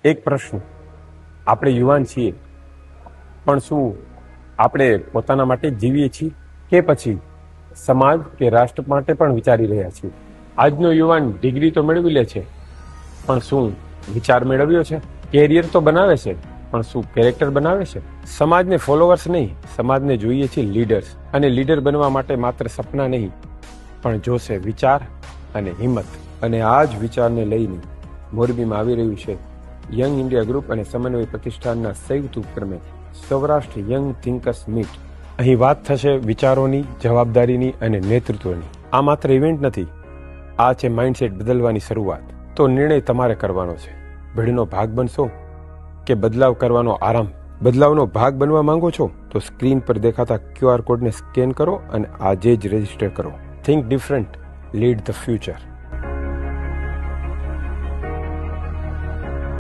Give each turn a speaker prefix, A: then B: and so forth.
A: એક પ્રશ્ન, આપણે યુવાન છીએ, પણ શું આપણે પોતાના માટે જ જીવીએ છીએ કે પછી સમાજ કે રાષ્ટ્ર માટે પણ વિચારી રહ્યા છીએ? આજનો યુવાન ડિગ્રી તો મેળવી લે છે, પણ શું વિચાર મેળવ્યો છે? કેરિયર તો બનાવે છે, પણ શું કેરેક્ટર બનાવે છે? સમાજને ફોલોવર્સ નહીં, સમાજને જોઈએ છે લીડર્સ. અને લીડર બનવા માટે માત્ર સપના નહીં, પણ જોશે વિચાર અને હિંમત. અને આ જ વિચારને લઈને મોરબીમાં આવી રહ્યું છે યંગ ઇન્ડિયા ગ્રુપ અને સમન્વય પ્રતિષ્ઠાનના સંયુક્ત ઉપક્રમે સૌરાષ્ટ્ર યંગ થિંકર્સ મીટ. અહીં વાત થશે વિચારોની, જવાબદારીની અને નેતૃત્વની. આ માત્ર ઇવેન્ટ નથી, આ છે માઇન્ડસેટ બદલવાની શરૂઆત. તો નિર્ણય તમારે કરવાનો છે. ભીડનો ભાગ બનશો કે બદલાવ કરવાનો આરંભ? બદલાવનો ભાગ બનવા માંગો છો તો સ્ક્રીન પર દેખાતા QR કોડને સ્કેન કરો અને આજે જ રજીસ્ટર કરો. Think different, lead the future.